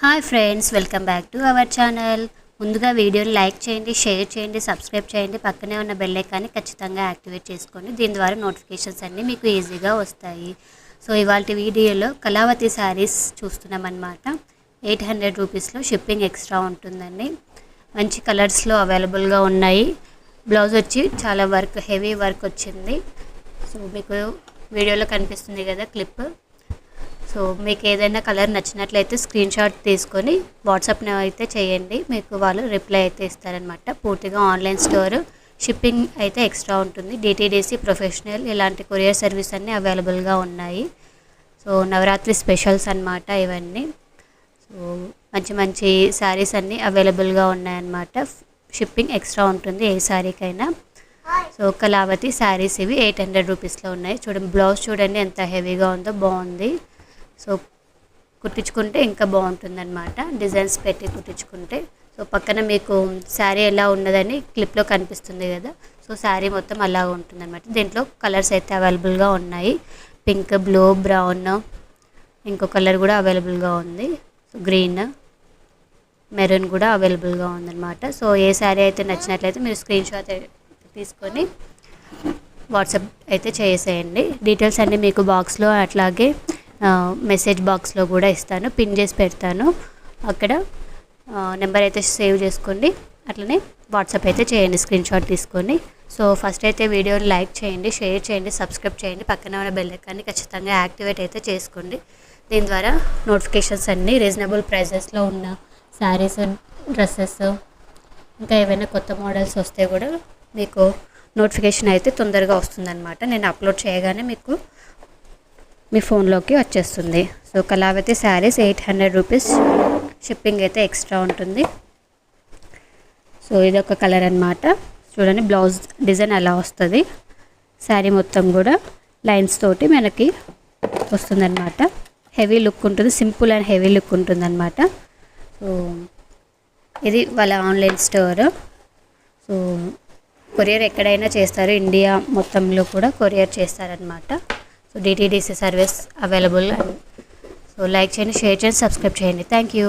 Hi friends, welcome back to our channel. ముందుగా వీడియోని like చేయండి, షేర్ చేయండి, సబ్స్క్రైబ్ చేయండి. పక్కనే ఉన్న బెల్ ఐకాన్ని ఖచ్చితంగా యాక్టివేట్ చేసుకోండి. దీని ద్వారా నోటిఫికేషన్స్ అన్నీ మీకు ఈజీగా వస్తాయి. సో ఇవాళ వీడియోలో కళావతి శారీస్ చూస్తున్నామన్నమాట. 800 రూపీస్లో షిప్పింగ్ ఎక్స్ట్రా ఉంటుందండి. మంచి కలర్స్లో అవైలబుల్గా ఉన్నాయి. బ్లౌజ్ వచ్చి చాలా వర్క్, హెవీ వర్క్ వచ్చింది. సో మీకు వీడియోలో కనిపిస్తుంది కదా క్లిప్. సో మీకు ఏదైనా కలర్ నచ్చినట్లయితే స్క్రీన్ షాట్ తీసుకొని వాట్సాప్ని అయితే చేయండి. మీకు వాళ్ళు రిప్లై అయితే ఇస్తారనమాట. పూర్తిగా ఆన్లైన్ స్టోర్, షిప్పింగ్ అయితే ఎక్స్ట్రా ఉంటుంది. డిటీడీసీ, ప్రొఫెషనల్ ఇలాంటి కొరియర్ సర్వీస్ అన్నీ అవైలబుల్గా ఉన్నాయి. సో నవరాత్రి స్పెషల్స్ అన్నమాట ఇవన్నీ. సో మంచి మంచి శారీస్ అన్నీ అవైలబుల్గా ఉన్నాయన్నమాట. షిప్పింగ్ ఎక్స్ట్రా ఉంటుంది ఏ శారీకైనా. సో కళావతి శారీస్ ఇవి 800 రూపీస్లో ఉన్నాయి. చూడండి, బ్లౌజ్ చూడండి ఎంత హెవీగా ఉందో, బాగుంది. సో కుట్టించుకుంటే ఇంకా బాగుంటుందన్నమాట, డిజైన్స్ పెట్టి కుట్టించుకుంటే. సో పక్కన మీకు శారీ ఎలా ఉన్నదని క్లిప్లో కనిపిస్తుంది కదా. సో శారీ మొత్తం అలా ఉంటుందన్నమాట. దీంట్లో కలర్స్ అయితే అవైలబుల్గా ఉన్నాయి. పింక్, బ్లూ, బ్రౌన్, ఇంకో కలర్ కూడా అవైలబుల్గా ఉంది. సో గ్రీన్, మెరూన్ కూడా అవైలబుల్గా ఉందన్నమాట. సో ఏ శారీ అయితే నచ్చినట్లయితే మీరు స్క్రీన్ షాట్ తీసుకొని వాట్సాప్ అయితే చేసేయండి. డీటెయిల్స్ అన్నీ మీకు బాక్స్లో అట్లాగే మెసేజ్ బాక్స్లో కూడా ఇస్తాను, పిన్ చేసి పెడతాను. అక్కడ నెంబర్ అయితే సేవ్ చేసుకోండి. అట్లనే వాట్సాప్ అయితే చేయండి స్క్రీన్ షాట్ తీసుకొని. సో ఫస్ట్ అయితే వీడియోని లైక్ చేయండి, షేర్ చేయండి, సబ్స్క్రైబ్ చేయండి. పక్కన ఉన్న బెల్ ఐకాన్ని ఖచ్చితంగా యాక్టివేట్ అయితే చేసుకోండి. దీని ద్వారా నోటిఫికేషన్స్ అన్నీ రీజనబుల్ ప్రైజెస్లో ఉన్న శారీస్, డ్రెస్సెస్, ఇంకా ఏవైనా కొత్త మోడల్స్ వస్తే కూడా మీకు నోటిఫికేషన్ అయితే తొందరగా వస్తుందన్నమాట. నేను అప్లోడ్ చేయగానే మీకు మీ ఫోన్లోకి వచ్చేస్తుంది. So Kalavathi saris 800 rupees, shipping అయితే ఎక్స్ట్రా ఉంటుంది. సో ఇదొక కలర్ అన్నమాట. చూడండి, బ్లౌజ్ డిజైన్ అలా వస్తుంది. శారీ మొత్తం కూడా లైన్స్ తోటి మనకి వస్తుందన్నమాట. హెవీ లుక్ ఉంటుంది, సింపుల్ అండ్ హెవీ లుక్ ఉంటుందన్నమాట. సో ఇది వాళ్ళ ఆన్లైన్ స్టోర్. సో కొరియర్ ఎక్కడైనా చేస్తారు, ఇండియా మొత్తంలో కూడా కొరియర్ చేస్తారనమాట. So DTDC service available. So like చేయండి, షేర్ చేయండి, సబ్స్క్రైబ్ చేయండి. Thank you.